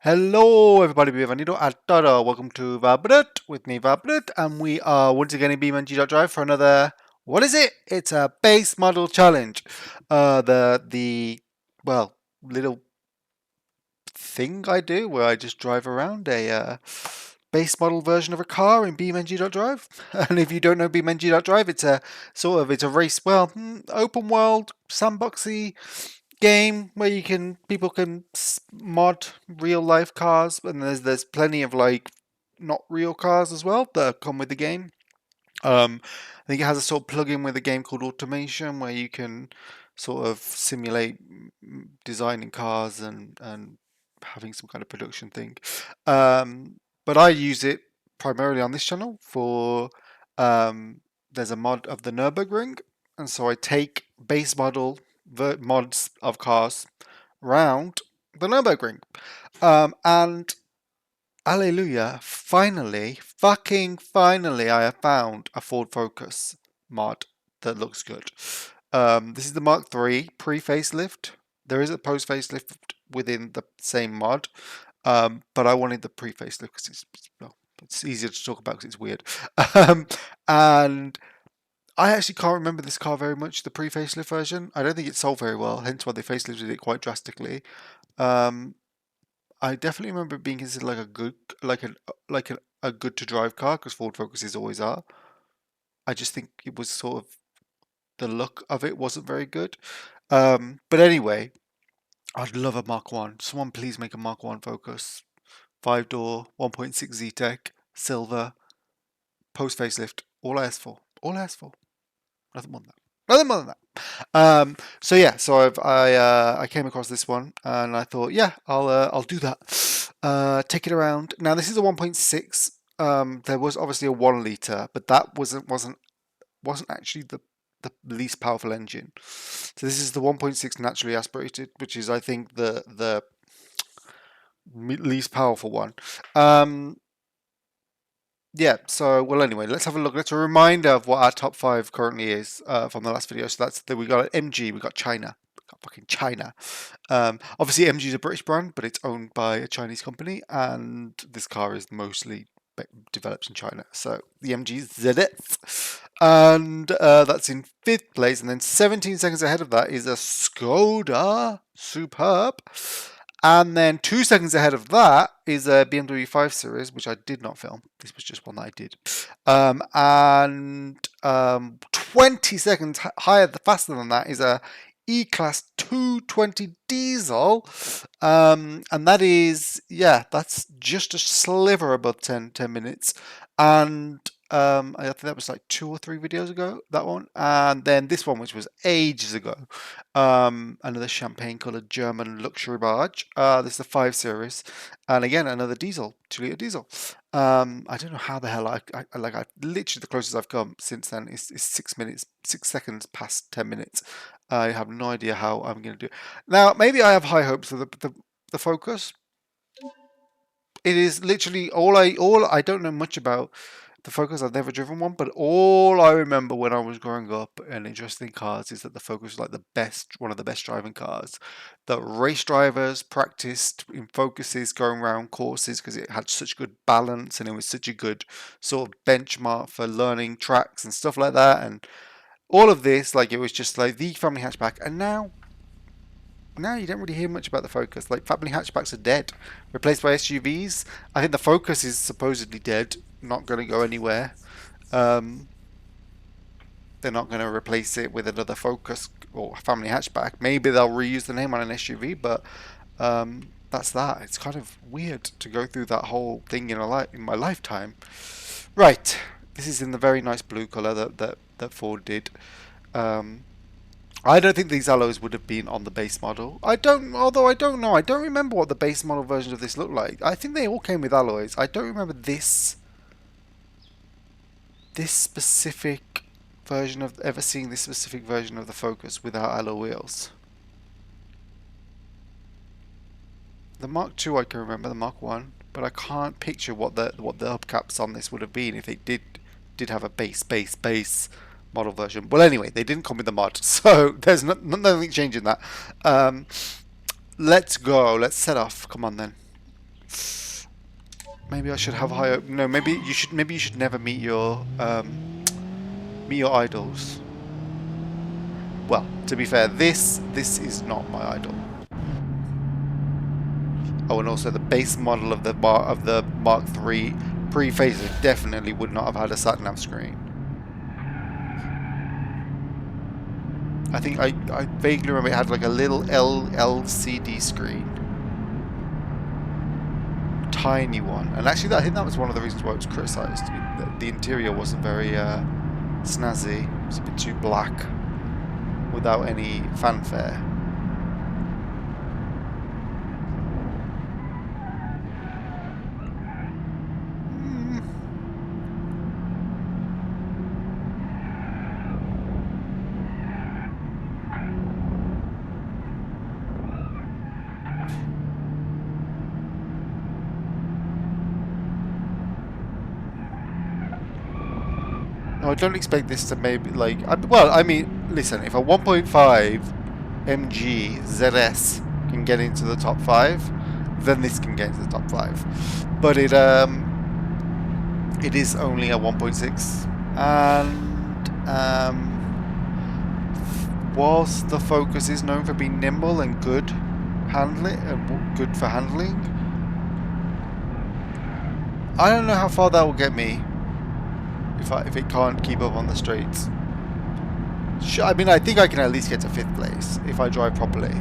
Hello everybody, bienvenido a todo. Welcome to Vabrit with me Vabrit, and we are once again in BeamNG.Drive for another, what is it? It's a base model challenge. The well, little thing I do where I just drive around a base model version of a car in BeamNG.Drive. And if you don't know BeamNG.Drive, it's a it's a race, open world sandboxy game where people can mod real life cars, and there's plenty of like not real cars as well that come with the game. I think it has a sort of plug-in with a game called Automation where you can sort of simulate designing cars and having some kind of production thing. But I use it primarily on this channel for there's a mod of the Nürburgring, and so I take base model mods of cars round the Nürburgring. And Alleluia, finally, fucking finally, I have found a Ford Focus mod that looks good. This is the Mark III pre-facelift. There is a post-facelift within the same mod, but I wanted the pre-facelift because it's easier to talk about because it's weird. And I actually can't remember this car very much, the pre-facelift version. I don't think it sold very well, hence why they facelifted it quite drastically. Um, I definitely remember it being considered like a good, a good to drive car because Ford Focuses always are. I just think it was sort of the look of it wasn't very good. But anyway, I'd love a Mark One. Someone please make a Mark One Focus, 5-door, 1.6 Z-Tech, silver, post facelift. All I ask for. All I ask for. Nothing more than that. Nothing more than that. So yeah, so I came across this one and I thought, yeah, I'll do that. Take it around. Now this is a 1.6. There was obviously a 1 liter, but that wasn't actually the least powerful engine. So this is the 1.6 naturally aspirated, which is I think the least powerful one. Yeah, so, well, anyway, let's have a look. Let's a reminder of what our top 5 currently is from the last video. So that's we got MG, we got China, we got fucking China. Obviously, MG is a British brand, but it's owned by a Chinese company, and this car is mostly developed in China. So the MG ZF, and that's in 5th place. And then 17 seconds ahead of that is a Skoda Superb. And then 2 seconds ahead of that is a BMW 5 Series, which I did not film. This was just one that I did. And 20 seconds faster than that is a E-Class 220 diesel. And that is, yeah, that's just a sliver above 10 minutes. And I think that was like 2 or 3 videos ago, that one. And then this one, which was ages ago, another champagne coloured German luxury barge. This is the 5 Series, and again another diesel, 2 litre diesel. I don't know how the hell I literally the closest I've come since then is 6 minutes, 6 seconds past 10 minutes. I have no idea how I'm going to do it. Now maybe I have high hopes for the Focus. It is literally all I don't know much about the Focus. I've never driven one, but all I remember when I was growing up and interested in cars is that the Focus was like one of the best driving cars. That race drivers practiced in Focuses going around courses because it had such good balance and it was such a good sort of benchmark for learning tracks and stuff like that. And all of this, like it was just like the family hatchback. And now you don't really hear much about the Focus. Like family hatchbacks are dead, replaced by SUVs. I think the Focus is supposedly dead, not going to go anywhere. They're not going to replace it with another Focus or family hatchback. Maybe they'll reuse the name on an SUV, but that's that. It's kind of weird to go through that whole thing in my lifetime. Right, this is in the very nice blue color that Ford did. I don't think these alloys would have been on the base model. Although I don't know. I don't remember what the base model version of this looked like. I think they all came with alloys. I don't remember this specific version of ever seeing this specific version of the Focus without alloy wheels. The Mark II I can remember, the Mark I, but I can't picture what the hubcaps on this would have been if it did have a base model version. Well, anyway, they didn't come with the mod, so there's nothing changing that. Let's go. Let's set off. Come on then. Maybe I should have higher. No, maybe you should. Maybe you should never meet your idols. Well, to be fair, this is not my idol. Oh, and also the base model of the Mark III pre-facelift definitely would not have had a sat-nav screen. I think I vaguely remember it had like a little LCD screen. Tiny one. And actually I think that was one of the reasons why it was criticised. The interior wasn't very snazzy. It was a bit too black without any fanfare. No, I don't expect this to maybe like. Well, I mean, listen. If a 1.5 MG ZS can get into the top 5, then this can get into the top 5. But it is only a 1.6, and whilst the Focus is known for being nimble and good good for handling, I don't know how far that will get me. If it can't keep up on the straights. I mean, I think I can at least get to 5th place if I drive properly.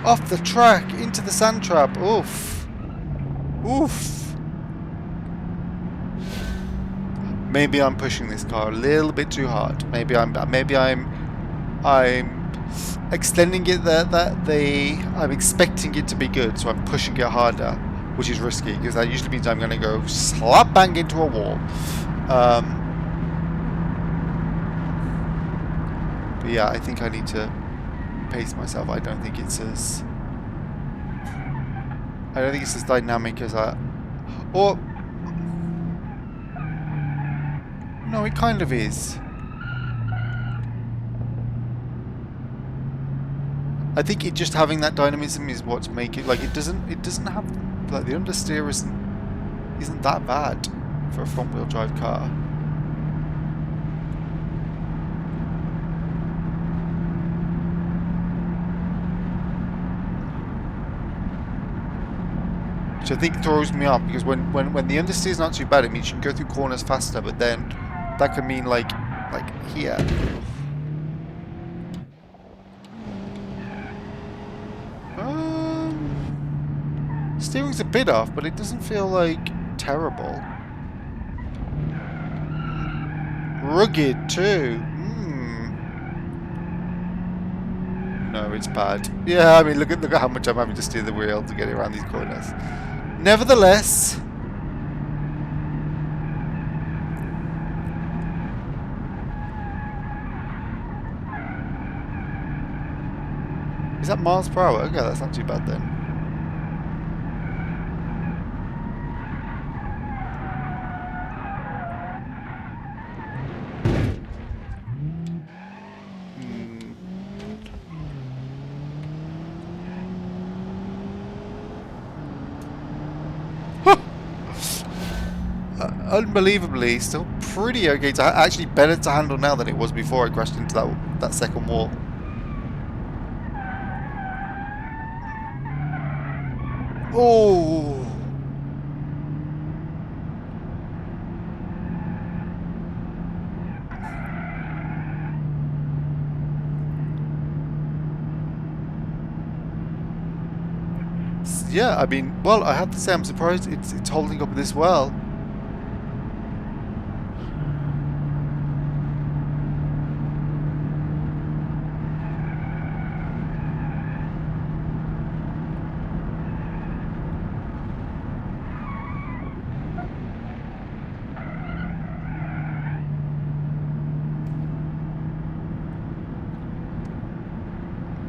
Off the track, into the sand trap. Oof. Oof. Maybe I'm pushing this car a little bit too hard. Maybe I'm extending it I'm expecting it to be good, so I'm pushing it harder, which is risky because that usually means I'm going to go slap bang into a wall. But yeah, I think I need to pace myself. I don't think it's as dynamic as or no, it kind of is. I think it just having that dynamism is what's making like it doesn't have like the understeer isn't that bad for a front wheel drive car. Which I think throws me off because when the understeer is not too bad, it means you can go through corners faster, but then that can mean like here. Steering's a bit off, but it doesn't feel like terrible. Rugged too. No, it's bad. Yeah, I mean, look at how much I'm having to steer the wheel to get it around these corners. Nevertheless, is that miles per hour? Okay, that's not too bad then. Unbelievably, still pretty okay. Actually better to handle now than it was before I crashed into that second wall. Oh! Yeah, I mean, well, I have to say I'm surprised it's holding up this well.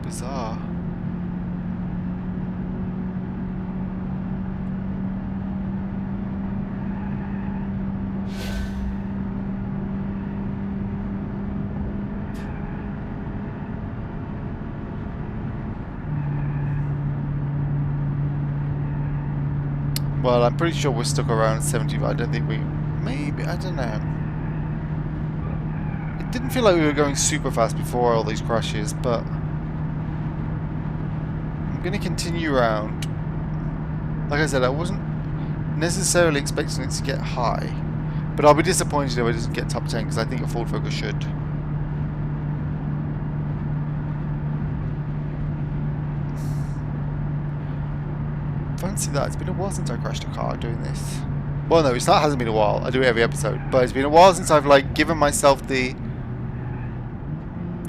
bizarre. Well, I'm pretty sure we're stuck around 70, but I don't think we... Maybe, I don't know. It didn't feel like we were going super fast before all these crashes, but... I'm going to continue around. Like I said, I wasn't necessarily expecting it to get high, but I'll be disappointed if it doesn't get top 10, because I think a Ford Focus should. Fancy that. It's been a while since I crashed a car doing this. Well, no, it hasn't been a while. I do it every episode, but it's been a while since I've like given myself the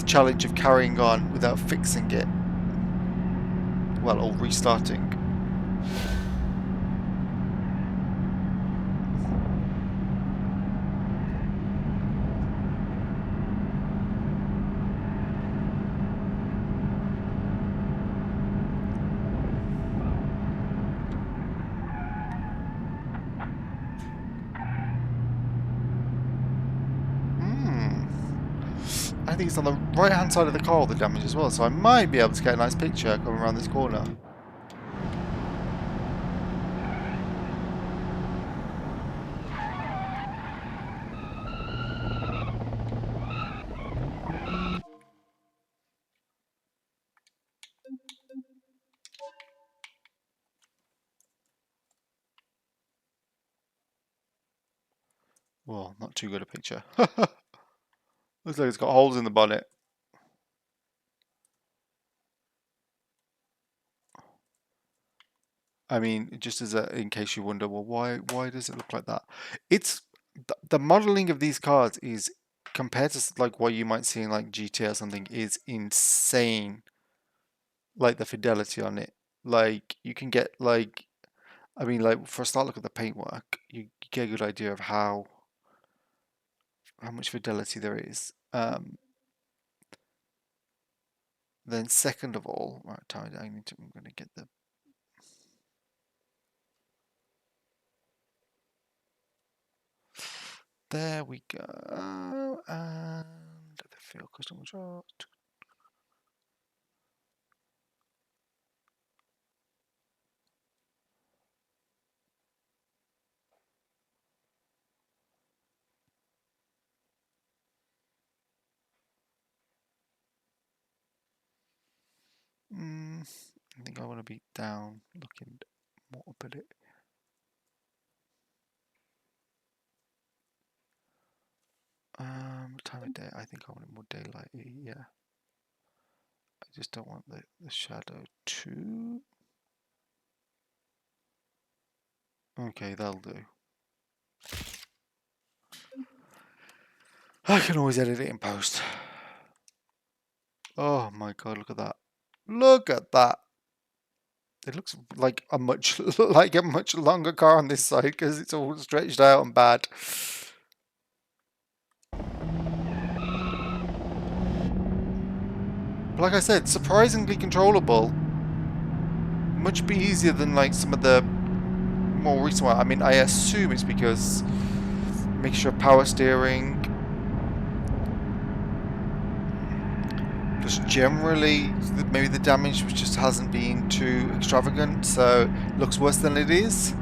challenge of carrying on without fixing it. Well, or restarting. I think it's on the right hand side of the car, the damage as well, so I might be able to get a nice picture coming around this corner. Well, not too good a picture. Looks like it's got holes in the bonnet. I mean, just as in case you wonder, well, why does it look like that? It's the modeling of these cars is compared to like what you might see in like GTA or something is insane. Like the fidelity on it, like you can get like, I mean, like for a start, look at the paintwork. You get a good idea of how much fidelity there is. Then second of all, right, I'm going to get the. There we go, and the field custom control. I think I want to be down, looking more up at it. Time of day. I think I want it more daylight. Yeah. I just don't want the shadow too. Okay, that'll do. I can always edit it in post. Oh my god, look at that. Look at that. It looks like a much longer car on this side because it's all stretched out and bad. But like I said, surprisingly controllable. Much easier than like some of the more recent ones. I mean, I assume it's because mixture of power steering. Just generally, maybe the damage just hasn't been too extravagant, so it looks worse than it is.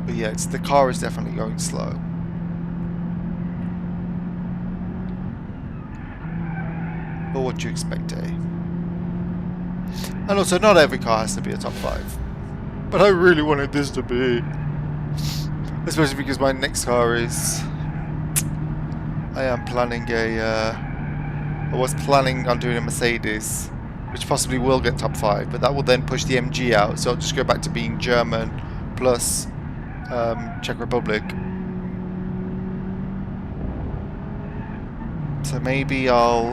But yeah, the car is definitely going slow. But what do you expect, eh? And also, not every car has to be a top 5. But I really wanted this to be. Especially because my next car is... I am planning I was planning on doing a Mercedes, which possibly will get top 5, but that will then push the MG out, so I'll just go back to being German plus Czech Republic. So maybe I'll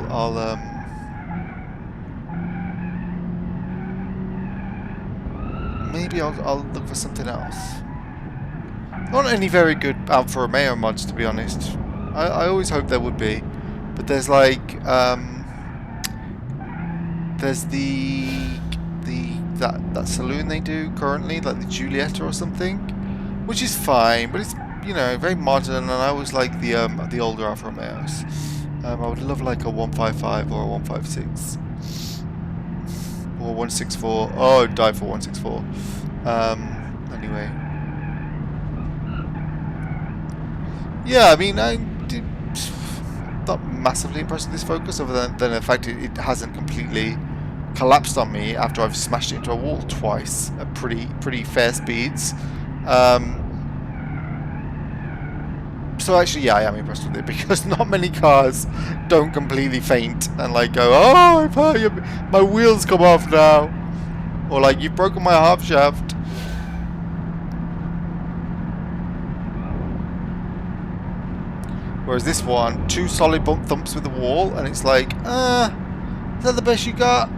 look for something else. Not any very good Alfa Romeo mods, to be honest. I always hoped there would be, But there's like there's that saloon they do currently, like the Julieta or something, which is fine, but it's, you know, very modern, and I always like the older Alfa Romeos. I would love like a 155 or a 156 or 164. Oh, I'd die for 164. Anyway, yeah, I mean, I'm not massively impressed with this Focus, other than the fact it hasn't completely collapsed on me after I've smashed it into a wall twice at pretty fair speeds. So actually, yeah, I am impressed with it, because not many cars don't completely faint and like go, oh, my wheels come off now, or like, you've broken my half shaft. Whereas this one, 2 solid bump thumps with the wall, and it's like, is that the best you got?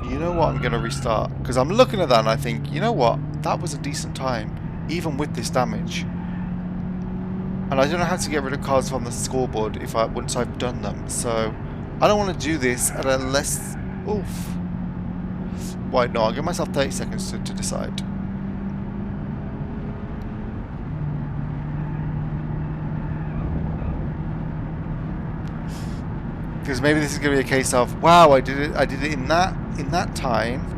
You know what, I'm going to restart, because I'm looking at that and I think, you know what, that was a decent time, even with this damage. And I don't know how to get rid of cars from the scoreboard once I've done them, so I don't want to do this at a less... Oof. Why, no, I'll give myself 30 seconds to decide. Because maybe this is going to be a case of, wow, I did it in that time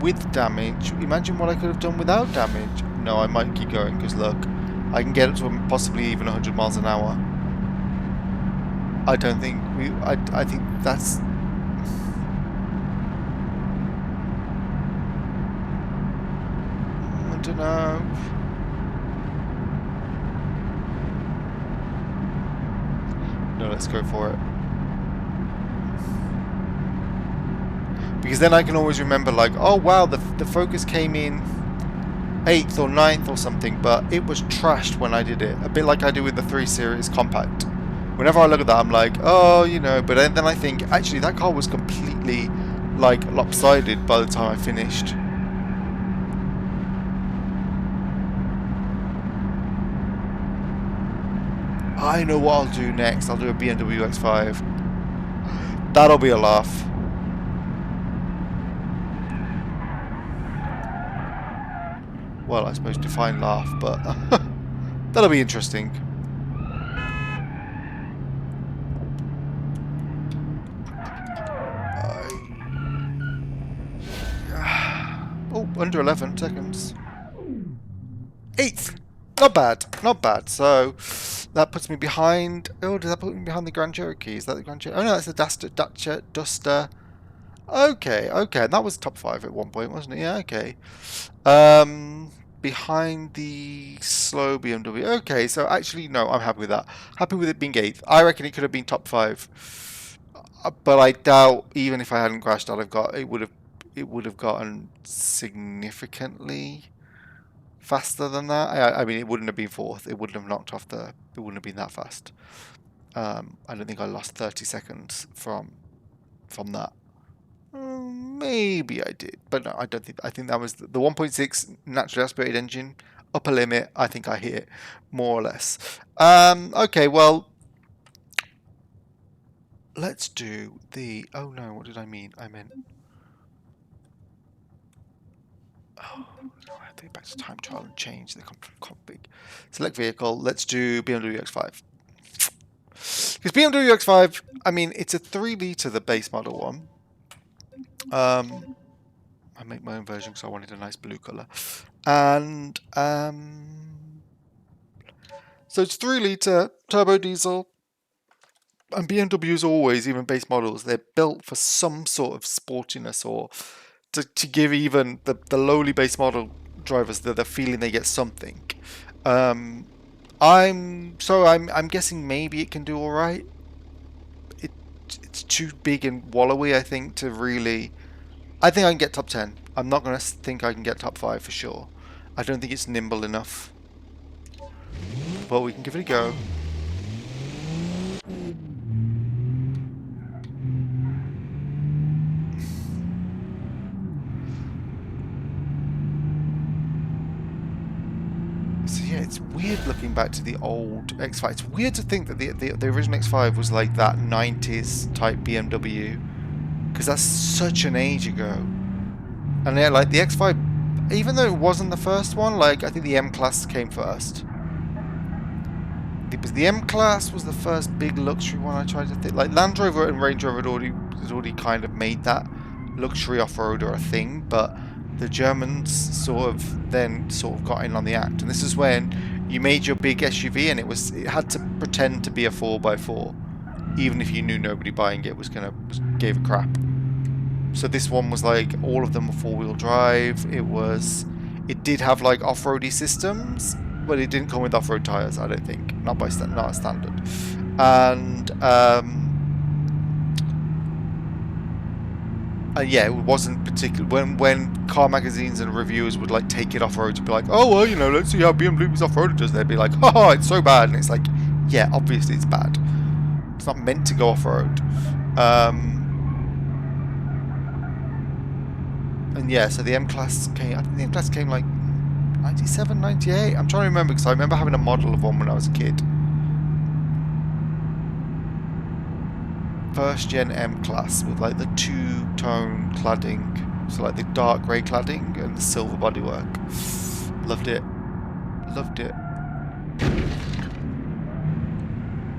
with damage. Imagine what I could have done without damage. No, I might keep going, because look, I can get up to possibly even 100 miles an hour. I don't think I think that's... I don't know. No, let's go for it. Because then I can always remember, like, oh wow, the Focus came in 8th or 9th or something, but it was trashed when I did it. A bit like I do with the 3 Series Compact. Whenever I look at that, I'm like, oh, you know, but then I think, actually, that car was completely, like, lopsided by the time I finished. I know what I'll do next. I'll do a BMW X5. That'll be a laugh. Well, I suppose define laugh, but that'll be interesting. Oh, under 11 seconds. 8th! Not bad, not bad. So that puts me behind. Oh, does that put me behind the Grand Cherokee? Is that the Grand Cherokee? Oh no, that's the Duster. Okay, okay. And that was top 5 at one point, wasn't it? Yeah, okay. Behind the slow BMW. Okay, so actually, no, I'm happy with that. Happy with it being 8th. I reckon it could have been top 5. But I doubt, even if I hadn't crashed out, it would have gotten significantly faster than that. I mean, it wouldn't have been 4th. It wouldn't have knocked off the... It wouldn't have been that fast. I don't think I lost 30 seconds from that. Maybe I did, but no, I don't think. I think that was the 1.6 naturally aspirated engine upper limit. I think I hit it more or less. Okay, well, let's do the... Oh no, what did I mean? I meant... Oh no, I have to go back to time trial and change the config. Select vehicle. Let's do BMW X5. Because BMW X5, I mean, it's a 3-litre, the base model one. I make my own version because I wanted a nice blue colour. And so it's 3-litre turbo diesel. And BMWs always, even base models, they're built for some sort of sportiness, or to give even the lowly base model drivers the feeling they get something. I'm guessing maybe it can do all right. It's too big and wallowy, I think, to really... I think I can get top 10. I'm not going to think I can get top 5 for sure. I don't think it's nimble enough. but we can give it a go. So yeah, it's weird looking back to the old X5. It's weird to think that the original X5 was like that 90s type BMW, because that's such an age ago. And yeah, like the X5, even though it wasn't the first one, like I think the M-Class came first. Because the M-Class was the first big luxury one I tried to think. Like Land Rover and Range Rover had already kind of made that luxury off-roader a thing, but the Germans sort of got in on the act. And this is when you made your big SUV and it had to pretend to be a 4x4, even if you knew nobody buying it gave a crap. So this one was like, all of them were four-wheel drive. It did have like off-roady systems, but it didn't come with off-road tires, I don't think. Not a standard. And yeah, it wasn't particularly when car magazines and reviewers would like take it off-road to be like, oh well, you know, let's see how BMW's off-road does. They'd be like, oh, it's so bad, and it's like, yeah, obviously it's bad. It's not meant to go off-road. And yeah, so the M-Class came, I think the M-Class came like 97, 98. I'm trying to remember because I remember having a model of one when I was a kid. First gen M-Class with like the two-tone cladding. So like the dark grey cladding and the silver bodywork. Loved it. Loved it.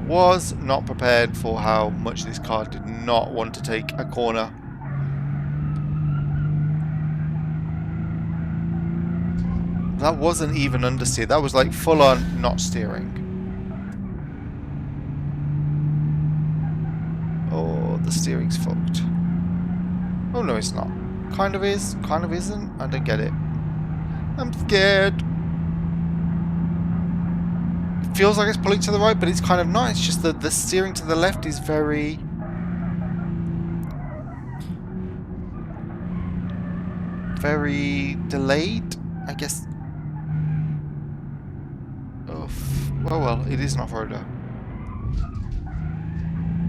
Was not prepared for how much this car did not want to take a corner. That wasn't even understeer. That was like full on not steering. Oh, the steering's fucked. Oh no, it's not. Kind of is, kind of isn't. I don't get it. I'm scared. It feels like it's pulling to the right, but it's kind of not. It's just that the steering to the left is very... very delayed, I guess. Oof. Oh well, it is an off-roader.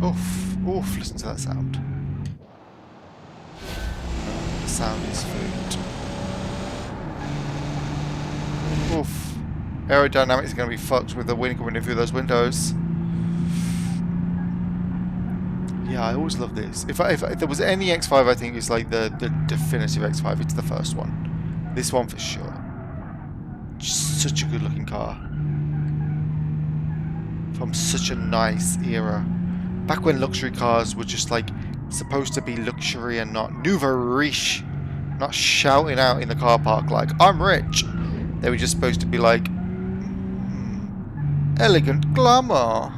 Oof. Oof, listen to that sound. The sound is food. Oof. Aerodynamics are going to be fucked with the wind coming in through those windows. Yeah, I always love this. If there was any X5, I think it's like the definitive X5. It's the first one. This one for sure. Such a good looking car. From such a nice era. Back when luxury cars were just like supposed to be luxury and not nouveau riche. Not shouting out in the car park like, I'm rich. They were just supposed to be like, elegant glamour.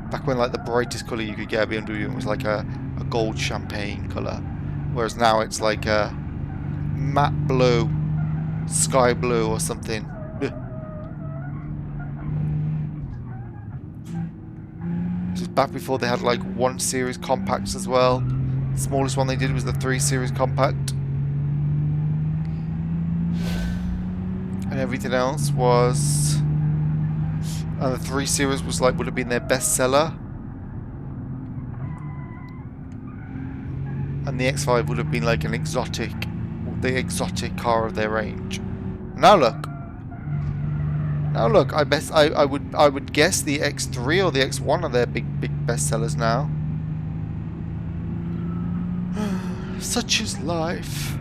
Back when like the brightest colour you could get a BMW was like a gold champagne colour. Whereas now it's like a matte blue, sky blue or something. This is back before they had like 1 Series compacts as well. The smallest one they did was the 3 Series compact. And everything else was... And the 3 Series was like, would have been their best seller. And the X5 would have been like an exotic, the exotic car of their range. Now look. Now look, I would guess the X3 or the X1 are their big bestsellers now. Such is life.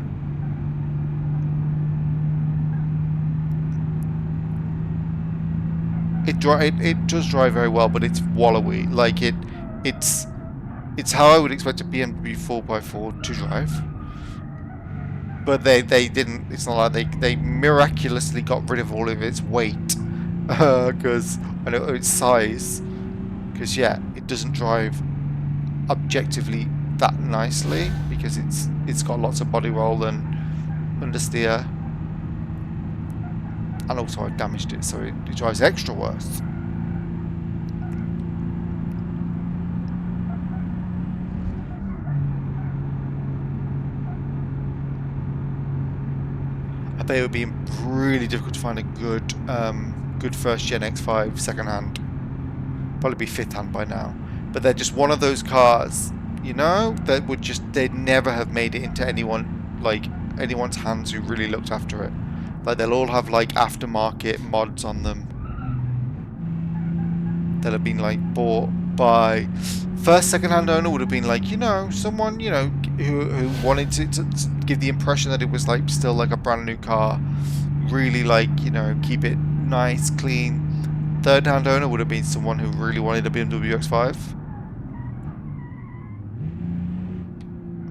It does drive very well, but it's wallowy. Like it's how I would expect a BMW 4x4 to drive. But they didn't. It's not like they miraculously got rid of all of its weight, because I know its size. Because yeah, it doesn't drive objectively that nicely because it's got lots of body roll and understeer. And also I've damaged it, so it drives extra worse. I bet it would be really difficult to find a good first gen X5 second hand. Probably be fifth hand by now. But they're just one of those cars, you know, that would just, they'd never have made it into anyone's hands who really looked after it. Like they'll all have like aftermarket mods on them that have been like bought by first second hand owner would have been like, you know, someone, you know, who wanted to give the impression that it was like still like a brand new car, really like, you know, keep it nice, clean. Third hand owner would have been someone who really wanted a BMW X5.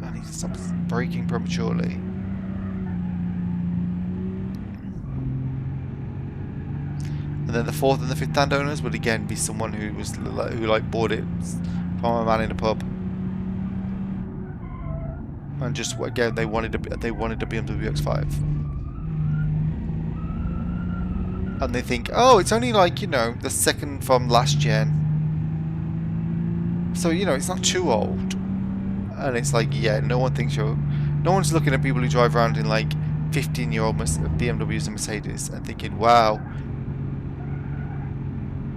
I need to stop braking prematurely. And then the fourth and the fifth hand owners would again be someone who was who like bought it from a man in a pub, and just again they wanted a BMW X5, and they think, oh, it's only like, you know, the second from last gen, so you know it's not too old, and it's like, yeah, no one's looking at people who drive around in like 15-year-old BMWs and Mercedes and thinking, wow.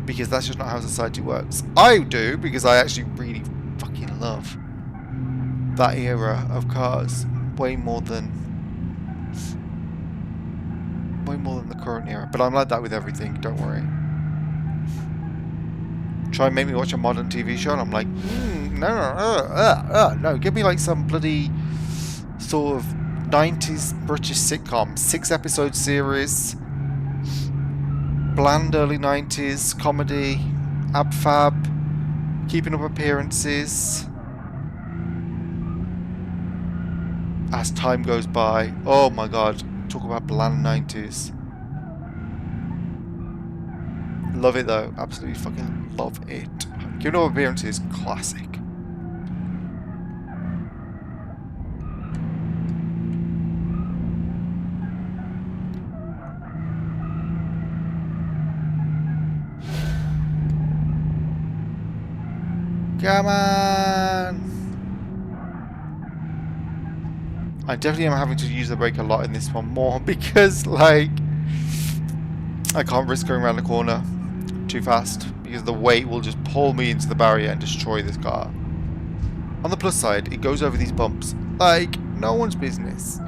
Because that's just not how society works. I do, because I actually really fucking love that era of cars way more than the current era. But I'm like that with everything, don't worry. Try and make me watch a modern TV show and I'm like, no, give me like some bloody sort of 90s British sitcom, 6-episode series, bland early 90s comedy, ab fab, keeping up appearances. As time goes by, oh my god, talk about bland 90s. Love it though, absolutely fucking love it. Keeping up appearances, classic. Come on! I definitely am having to use the brake a lot in this one more because, like, I can't risk going around the corner too fast because the weight will just pull me into the barrier and destroy this car. On the plus side, it goes over these bumps like no one's business.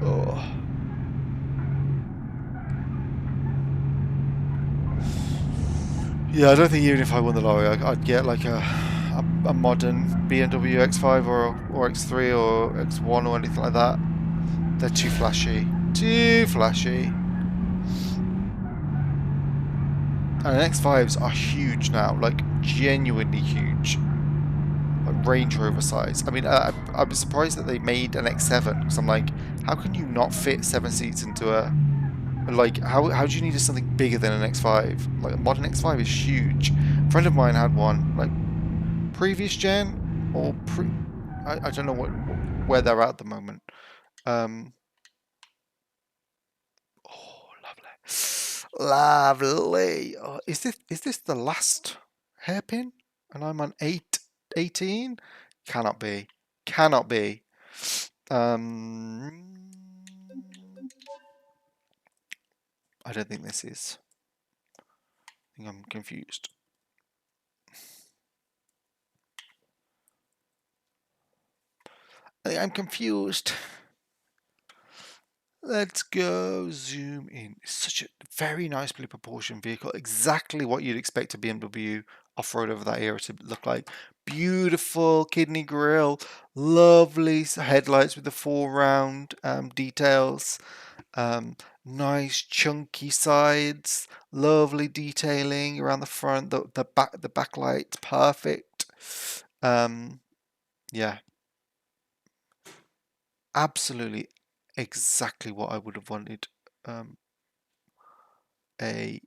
Oh. Yeah, I don't think even if I won the lottery, I'd get like a modern BMW X5 or X3 or X1 or anything like that. They're too flashy. Too flashy. And X5s are huge now, like genuinely huge. Like Range Rover size. I mean, I was surprised that they made an X7 because I'm like, how can you not fit 7 seats into a... Like, how do you need something bigger than an X5? Like, a modern X5 is huge. A friend of mine had one, like, previous gen or I don't know where they're at the moment. Oh, lovely, lovely. Oh, is this the last hairpin? And I'm on 18. Cannot be. Cannot be. I don't think this is. I think I'm confused. I'm confused. Let's go zoom in. It's such a very nicely proportioned vehicle. Exactly what you'd expect a BMW off-road over that era to look like. Beautiful kidney grille, lovely headlights with the 4-round details, nice chunky sides, lovely detailing around the front. The backlight, perfect. Yeah, absolutely exactly what I would have wanted. A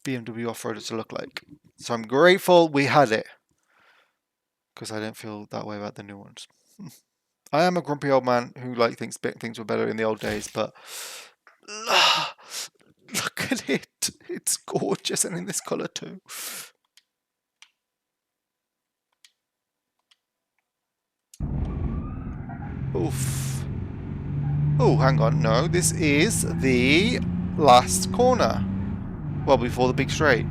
BMW off-roader to look like. So I'm grateful we had it because I don't feel that way about the new ones. I am a grumpy old man who like thinks things were better in the old days, but look at it. It's gorgeous and in this colour too. Oof. Oh, hang on. No, this is the last corner. Well, before the big straight.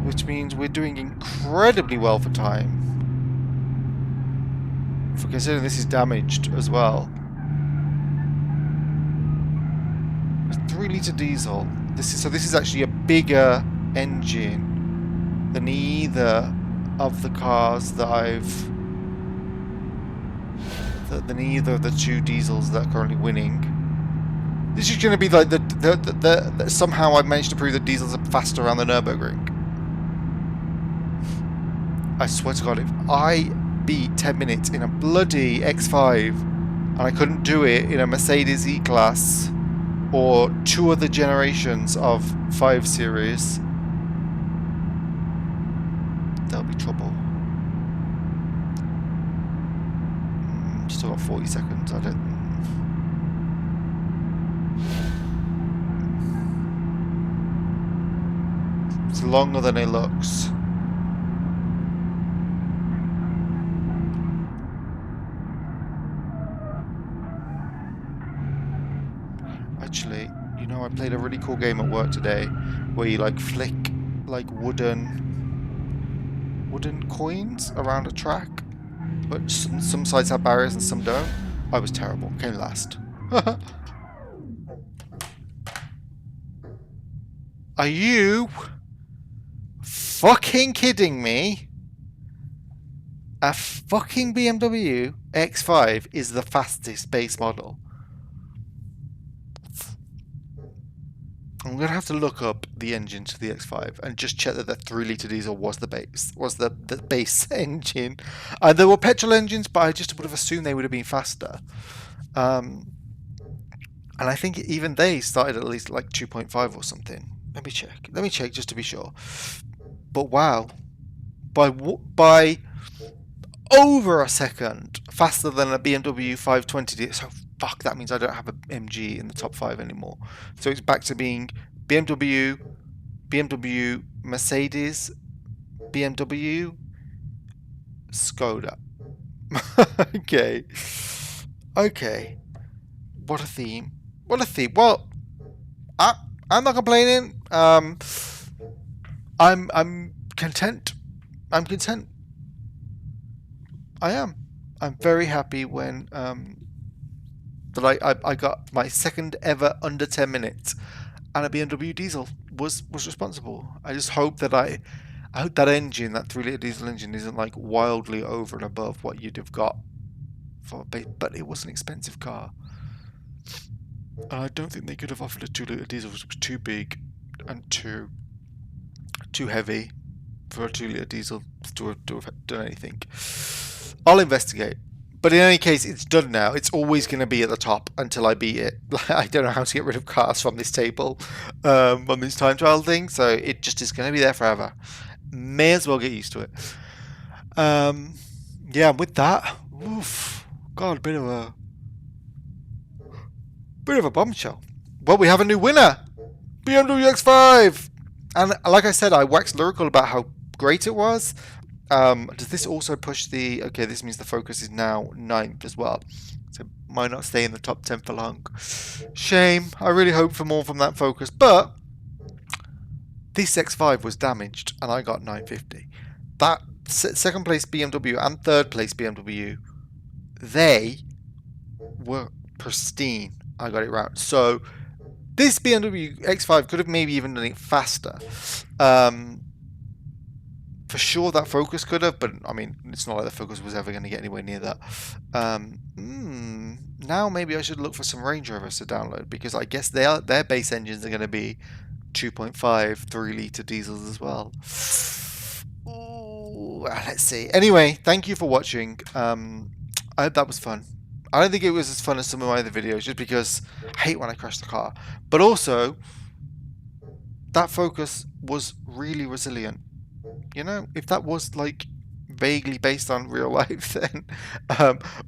Which means we're doing incredibly well for time. For considering this is damaged as well. A 3-litre diesel. This is actually a bigger engine than either of the cars that than either of the 2 diesels that are currently winning. This is going to be like the somehow I've managed to prove that diesels are faster around the Nürburgring. I swear to God, if I beat 10 minutes in a bloody X5 and I couldn't do it in a Mercedes E-Class or 2 other generations of 5 Series, there'll be trouble. Still got 40 seconds. I don't. It's longer than it looks. Actually, you know, I played a really cool game at work today where you like flick like wooden coins around a track, but some sides have barriers and some don't. I was terrible. Came last. Are you fucking kidding me? A fucking BMW X5 is the fastest base model. I'm gonna have to look up the engine to the X5 and just check that the 3-litre diesel was the base engine. There were petrol engines, but I just would have assumed they would have been faster. And I think even they started at least like 2.5 or something. Let me check. Let me check just to be sure. But wow, by over a second faster than a BMW 520 did. So fuck, that means I don't have a MG in the top 5 anymore. So it's back to being BMW, Mercedes, BMW, Skoda. Okay. Okay. What a theme. What a theme. Well, I'm not complaining. I'm content. I'm content. I am. I'm very happy when that I got my second ever under 10 minutes, and a BMW diesel was responsible. I just hope that I hope that engine, that 3-litre diesel engine, isn't like wildly over and above what you'd have got for. But it was an expensive car, and I don't think they could have offered a 2-litre diesel which was too big and too heavy for a 2-litre diesel to have done anything. I'll investigate. But in any case, it's done now. It's always going to be at the top until I beat it. I don't know how to get rid of cars from this table on this time trial thing, so it just is going to be there forever. May as well get used to it. Yeah, with that, oof, God, a bit of a bombshell. Well, we have a new winner, BMW X5, and like I said, I waxed lyrical about how great it was. Does this also push the... Okay, this means the Focus is now 9th as well. So might not stay in the top 10 for long. Shame. I really hoped for more from that Focus. But this X5 was damaged and I got 950. That second place BMW and third place BMW, they were pristine. I got it right. So this BMW X5 could have maybe even done it faster. For sure, that Focus could have, but I mean, it's not like the Focus was ever going to get anywhere near that. Now maybe I should look for some Range Rovers to download, because I guess their base engines are going to be 2.5, 3-litre diesels as well. Ooh, let's see. Anyway, thank you for watching. I hope that was fun. I don't think it was as fun as some of my other videos, just because I hate when I crash the car. But also, that Focus was really resilient. You know, if that was like vaguely based on real life, then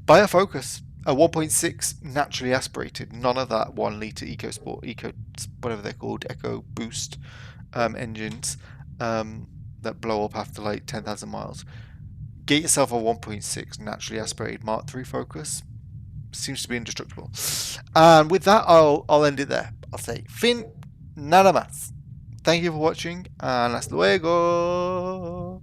buy a Focus, a 1.6 naturally aspirated, none of that 1 litre eco whatever they're called, Eco Boost engines that blow up after like 10,000 miles. Get yourself a 1.6 naturally aspirated Mark III Focus. Seems to be indestructible. And with that, I'll end it there. I'll say fin nada más. Thank you for watching, and hasta luego.